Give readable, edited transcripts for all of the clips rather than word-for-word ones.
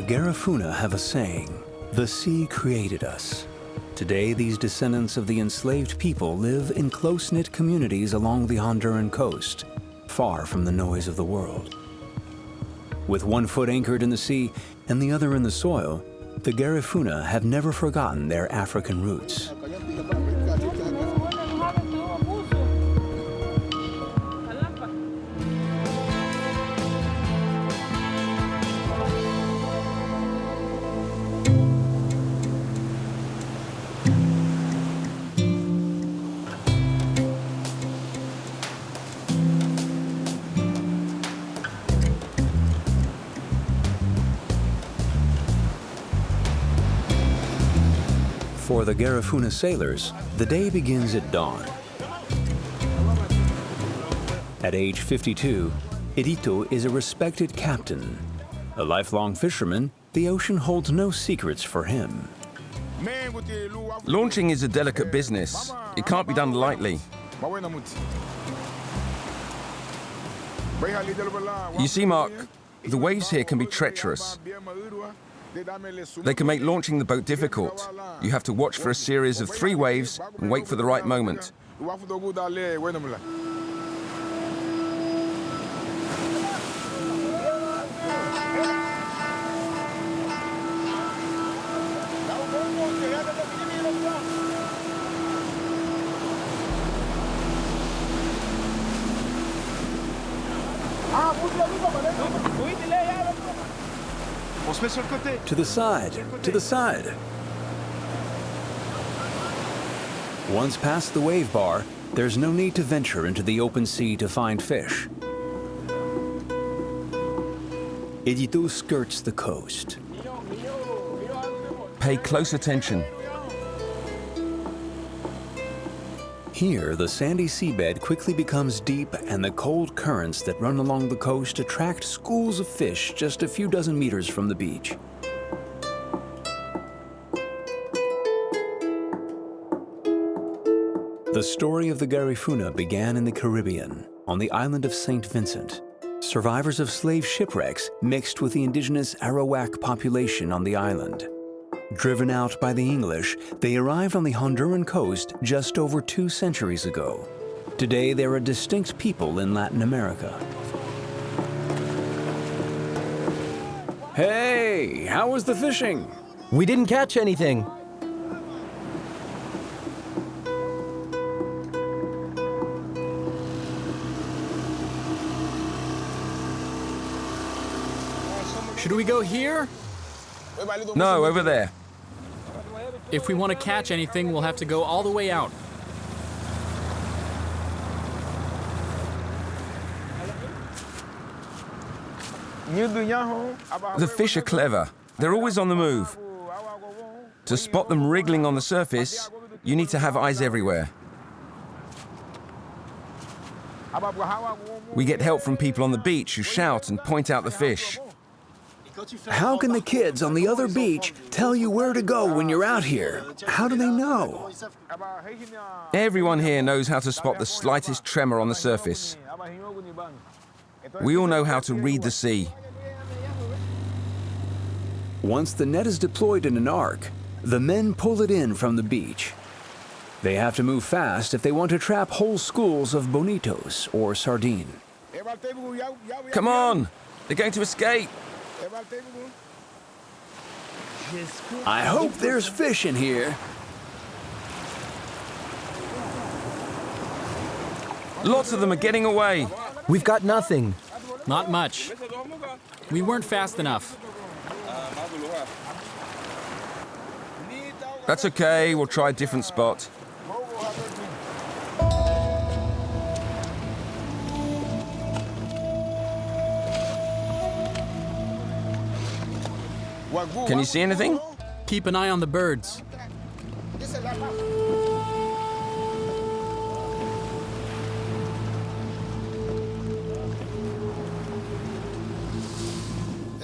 Garifuna have a saying, "The sea created us." Today, these descendants of the enslaved people live in close-knit communities along the Honduran coast, far from the noise of the world. With one foot anchored in the sea and the other in the soil, the Garifuna have never forgotten their African roots. For the Garifuna sailors, the day begins at dawn. At age 52, Irito is a respected captain. A lifelong fisherman, the ocean holds no secrets for him. Launching is a delicate business. It can't be done lightly. You see, Mark, the waves here can be treacherous. They can make launching the boat difficult. You have to watch for a series of 3 waves and wait for the right moment. To the side, to the side. Once past the wave bar, there's no need to venture into the open sea to find fish. Irito skirts the coast. Pay close attention. Here, the sandy seabed quickly becomes deep, and the cold currents that run along the coast attract schools of fish just a few dozen meters from the beach. The story of the Garifuna began in the Caribbean, on the island of St. Vincent. Survivors of slave shipwrecks mixed with the indigenous Arawak population on the island. Driven out by the English, they arrived on the Honduran coast just over 2 centuries ago. Today, they're a distinct people in Latin America. Hey, how was the fishing? We didn't catch anything. Should we go here? No, over there. If we want to catch anything, we'll have to go all the way out. The fish are clever. They're always on the move. To spot them wriggling on the surface, you need to have eyes everywhere. We get help from people on the beach who shout and point out the fish. How can the kids on the other beach tell you where to go when you're out here? How do they know? Everyone here knows how to spot the slightest tremor on the surface. We all know how to read the sea. Once the net is deployed in an arc, the men pull it in from the beach. They have to move fast if they want to trap whole schools of bonitos or sardine. Come on! They're going to escape! I hope there's fish in here. Lots of them are getting away. We've got nothing. Not much. We weren't fast enough. That's okay, we'll try a different spot. Can you see anything? Keep an eye on the birds.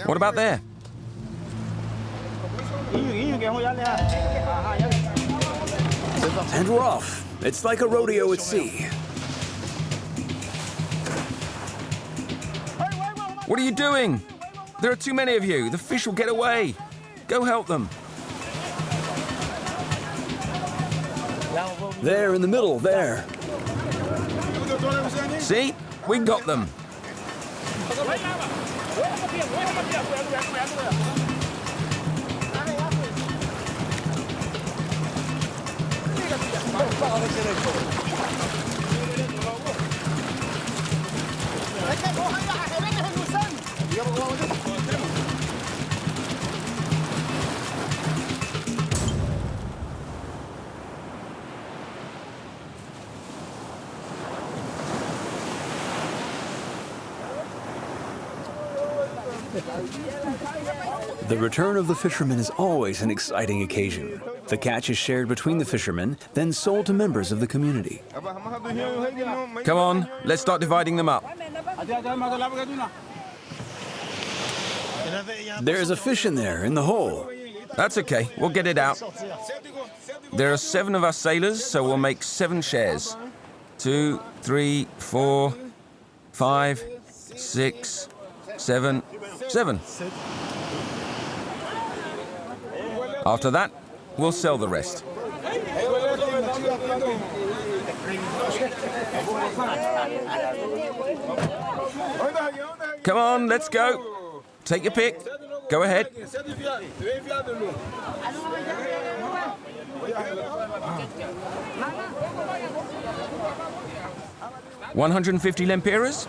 What about there? And we're off. It's like a rodeo at sea. What are you doing? There are too many of you. The fish will get away. Go help them. There in the middle, there. See? We got them. The return of the fishermen is always an exciting occasion. The catch is shared between the fishermen, then sold to members of the community. Come on, let's start dividing them up. There's a fish in there, in the hole. That's okay, we'll get it out. There are 7 of us sailors, so we'll make 7 shares. 2, 3, 4, 5, 6, 7, 7. After that, we'll sell the rest. Come on, let's go. Take your pick. Go ahead. 150 lempiras?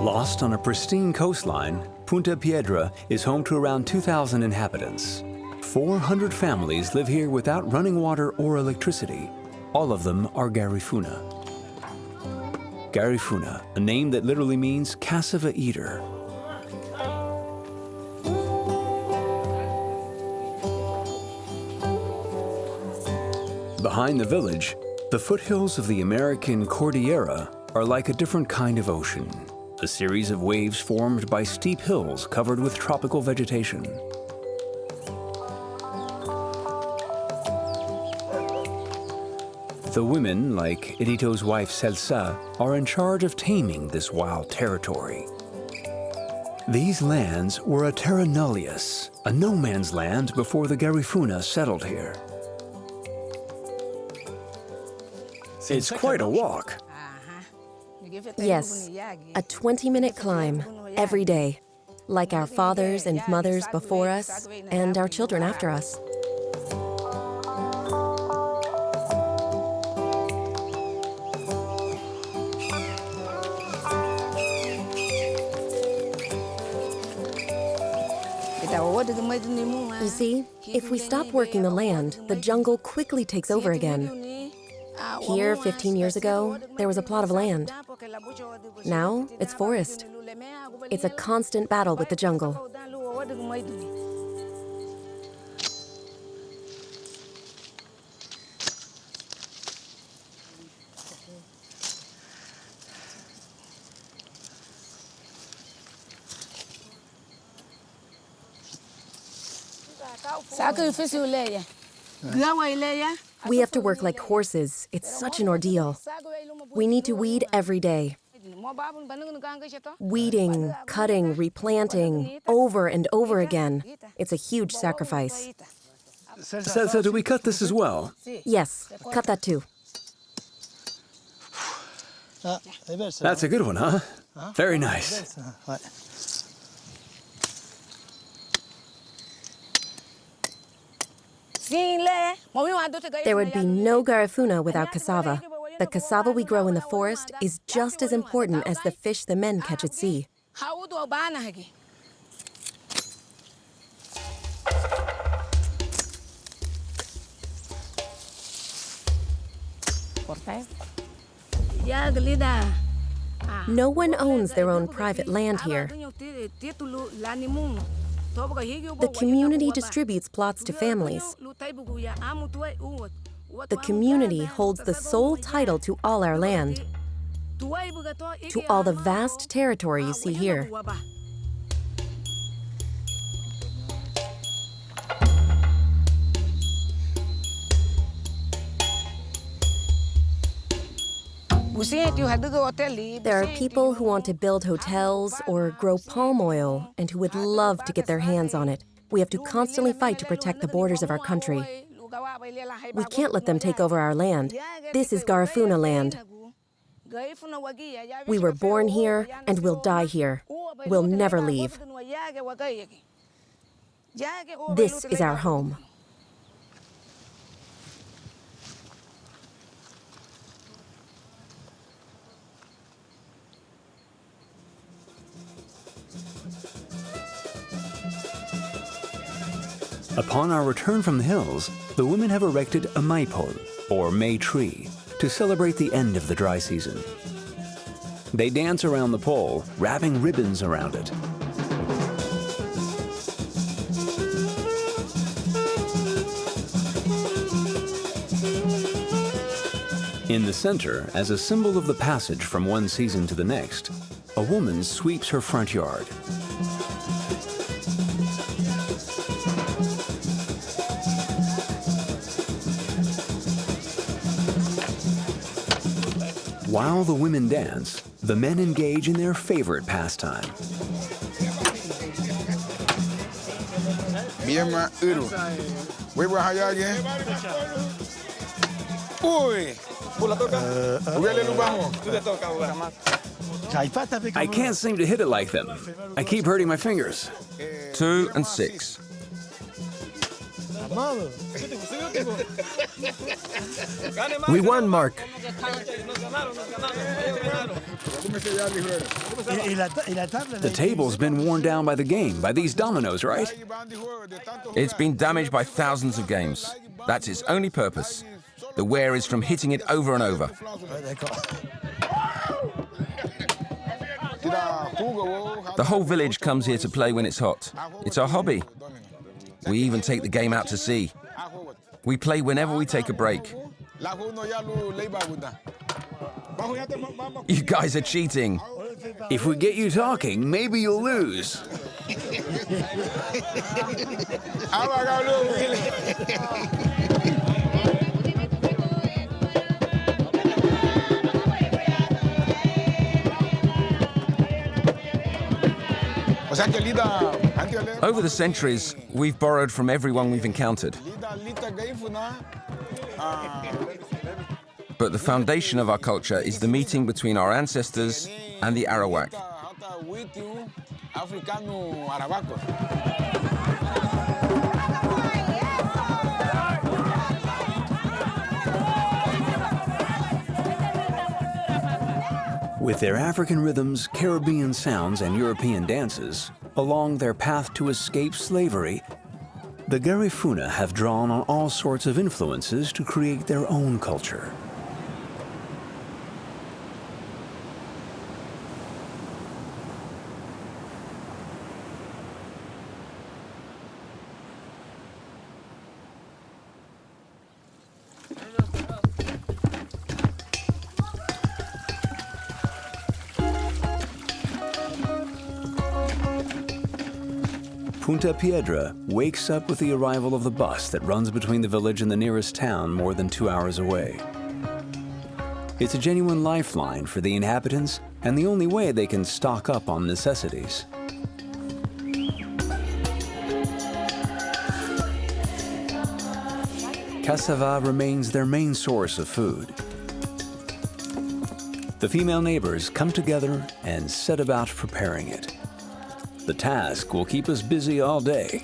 Lost on a pristine coastline, Punta Piedra is home to around 2,000 inhabitants. 400 families live here without running water or electricity. All of them are Garifuna. Garifuna, a name that literally means cassava eater. Behind the village, the foothills of the American Cordillera are like a different kind of ocean. A series of waves formed by steep hills covered with tropical vegetation. The women, like Edito's wife Celsa, are in charge of taming this wild territory. These lands were a terra nullius, a no man's land before the Garifuna settled here. It's quite a walk. Yes, a 20-minute climb every day, like our fathers and mothers before us and our children after us. You see, if we stop working the land, the jungle quickly takes over again. Here, 15 years ago, there was a plot of land. Now, it's forest. It's a constant battle with the jungle. We have to work like horses. It's such an ordeal. We need to weed every day. Weeding, cutting, replanting, over and over again. It's a huge sacrifice. So do we cut this as well? Yes, cut that too. That's a good one, huh? Very nice. There would be no Garifuna without cassava. The cassava we grow in the forest is just as important as the fish the men catch at sea. No one owns their own private land here. The community distributes plots to families. The community holds the sole title to all our land, to all the vast territory you see here. There are people who want to build hotels or grow palm oil and who would love to get their hands on it. We have to constantly fight to protect the borders of our country. We can't let them take over our land. This is Garifuna land. We were born here and we'll die here. We'll never leave. This is our home. Upon our return from the hills, the women have erected a maipol, or May tree, to celebrate the end of the dry season. They dance around the pole, wrapping ribbons around it. In the center, as a symbol of the passage from one season to the next, a woman sweeps her front yard. While the women dance, the men engage in their favorite pastime. I can't seem to hit it like them. I keep hurting my fingers. 2 and 6. We won, Mark. The table's been worn down by the game, by these dominoes, right? It's been damaged by thousands of games. That's its only purpose. The wear is from hitting it over and over. The whole village comes here to play when it's hot. It's our hobby. We even take the game out to sea. We play whenever we take a break. You guys are cheating. If we get you talking, maybe you'll lose. Over the centuries, we've borrowed from everyone we've encountered. But the foundation of our culture is the meeting between our ancestors and the Arawak. With their African rhythms, Caribbean sounds, and European dances, along their path to escape slavery, the Garifuna have drawn on all sorts of influences to create their own culture. Punta Piedra wakes up with the arrival of the bus that runs between the village and the nearest town more than 2 hours away. It's a genuine lifeline for the inhabitants and the only way they can stock up on necessities. Cassava remains their main source of food. The female neighbors come together and set about preparing it. The task will keep us busy all day.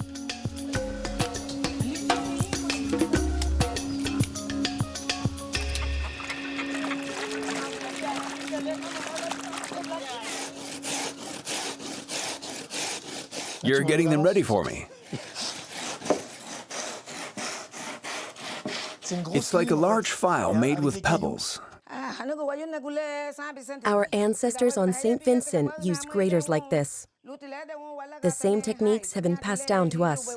You're getting them ready for me. It's like a large file made with pebbles. Our ancestors on St. Vincent used graters like this. The same techniques have been passed down to us.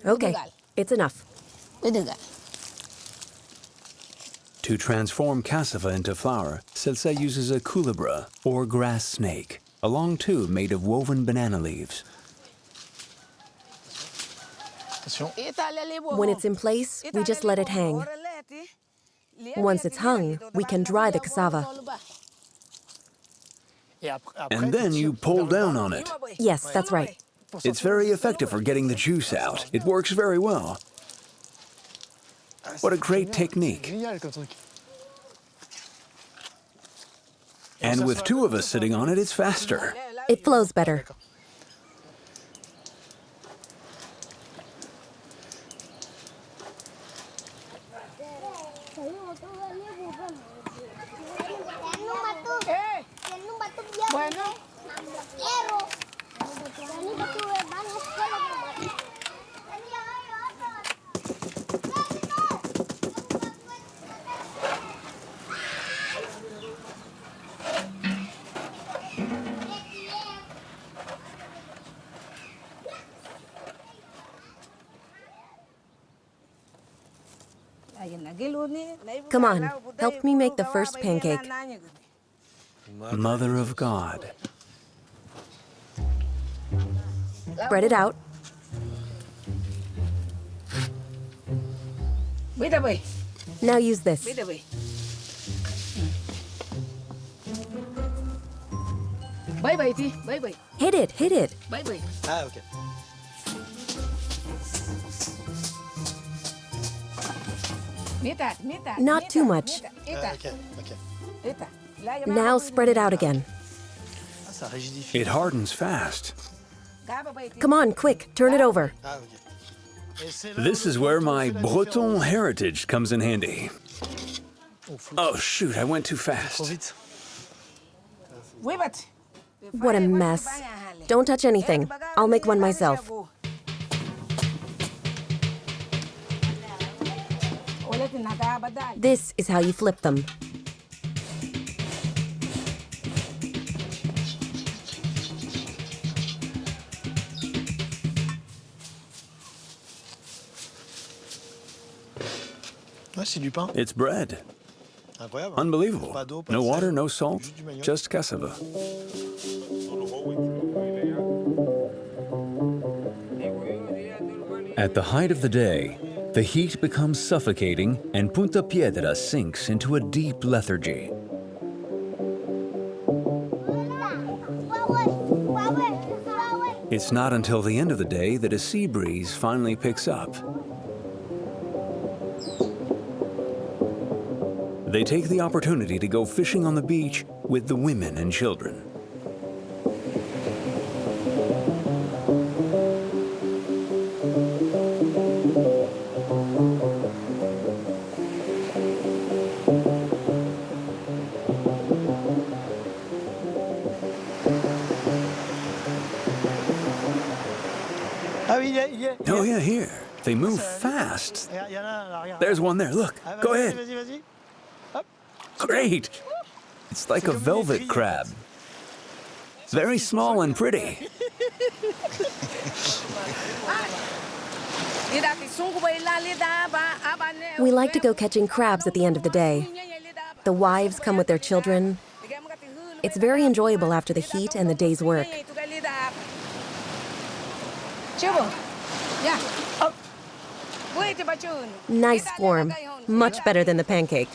Okay, it's enough. To transform cassava into flour, Celsa uses a culebra, or grass snake, a long tube made of woven banana leaves. When it's in place, we just let it hang. Once it's hung, we can dry the cassava. And then you pull down on it. Yes, that's right. It's very effective for getting the juice out. It works very well. What a great technique. And with two of us sitting on it, it's faster. It flows better. Come on, help me make the first pancake. Mother of God. Spread it out. Now use this. Hit it, hit it. Ah, ok. Not too much. Ah, ok, ok. Now spread it out again. Ah, ça rigidifie. It hardens fast. Come on, quick, turn it over. Ah, ok. Et c'est là This où is le where breton my fait la différence. Breton heritage comes in handy. Oh, flou. Oh shoot, I went too Trop fast. vite. What a mess. Don't touch anything. I'll make one myself. This is how you flip them. Ouais, c'est du pain. It's bread. Incroyable. Unbelievable. Pas d'eau, pas No de water, sel, no salt, juste du manioc. just cassava. At the height of the day, the heat becomes suffocating and Punta Piedra sinks into a deep lethargy. It's not until the end of the day that a sea breeze finally picks up. They take the opportunity to go fishing on the beach with the women and children. Ah oui, il y a. Oh yeah, here. They move fast. Regarde, il y en a un là, regarde. There's one there, look. Ah, Go vas-y, ahead. Vas-y, vas-y. Hop. Great. It's like a velvet crab. Very small and pretty. We like to go catching crabs at the end of the day. The wives come with their children. It's very enjoyable after the heat and the day's work. Nice form. Much better than the pancake.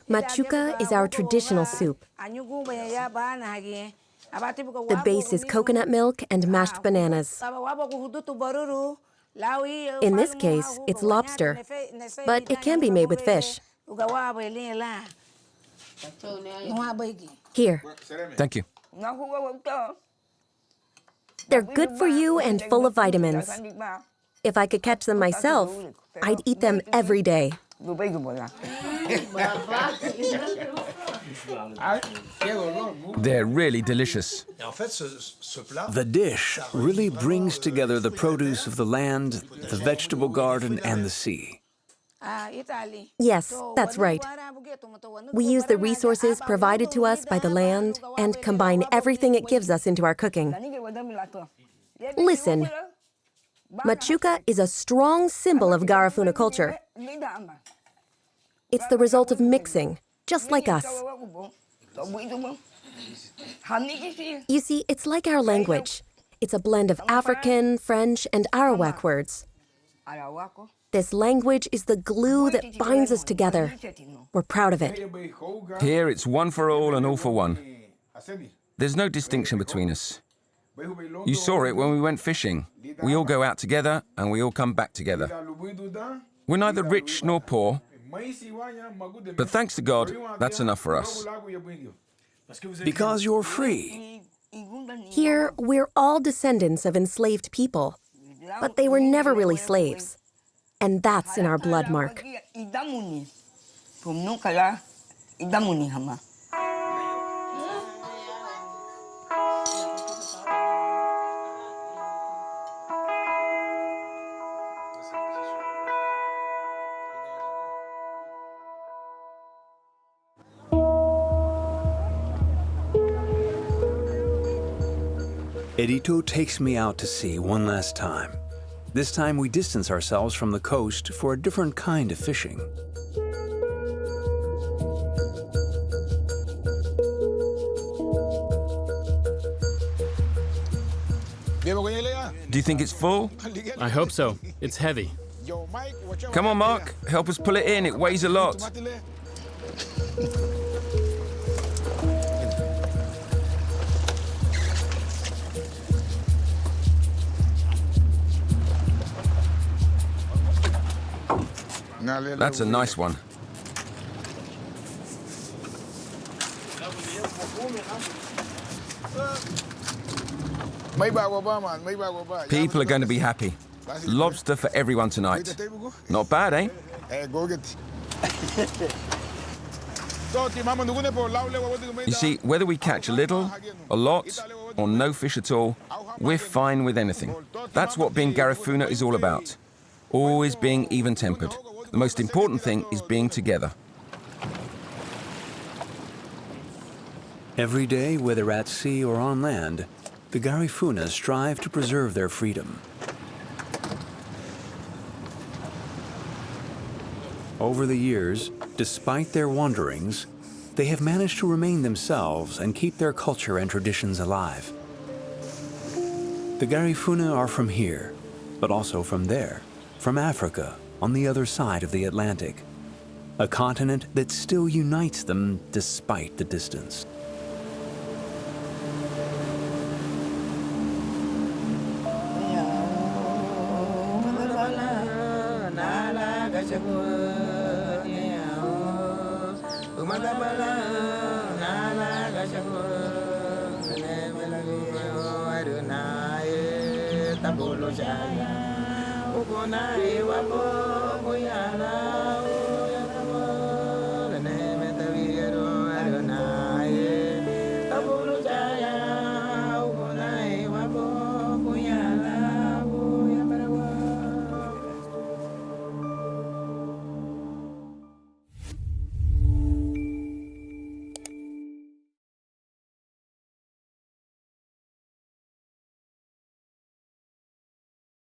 Machuca is our traditional soup. The base is coconut milk and mashed bananas. In this case, it's lobster, but it can be made with fish. Here, Thank you. they're good for you and full of vitamins. If I could catch them myself, I'd eat them every day. They're really delicious. The dish really brings together the produce of the land, the vegetable garden, and the sea. Yes, that's right. We use the resources provided to us by the land and combine everything it gives us into our cooking. Listen, machuca is a strong symbol of Garifuna culture. It's the result of mixing, just like us. You see, it's like our language. It's a blend of African, French, and Arawak words. This language is the glue that binds us together. We're proud of it. Here it's one for all and all for one. There's no distinction between us. You saw it when we went fishing. We all go out together and we all come back together. We're neither rich nor poor, but thanks to God, that's enough for us. Because you're free. Here, we're all descendants of enslaved people, but they were never really slaves. And that's in our blood mark. Edito takes me out to sea one last time. This time we distance ourselves from the coast for a different kind of fishing. Do you think it's full? I hope so. It's heavy. Come on, Mark. Help us pull it in. It weighs a lot. That's a nice one. People are going to be happy. Lobster for everyone tonight. Not bad, eh? You see, whether we catch a little, a lot, or no fish at all, we're fine with anything. That's what being Garifuna is all about. Always being even-tempered. The most important thing is being together. Every day, whether at sea or on land, the Garifuna strive to preserve their freedom. Over the years, despite their wanderings, they have managed to remain themselves and keep their culture and traditions alive. The Garifuna are from here, but also from there, from Africa, on the other side of the Atlantic, a continent that still unites them despite the distance.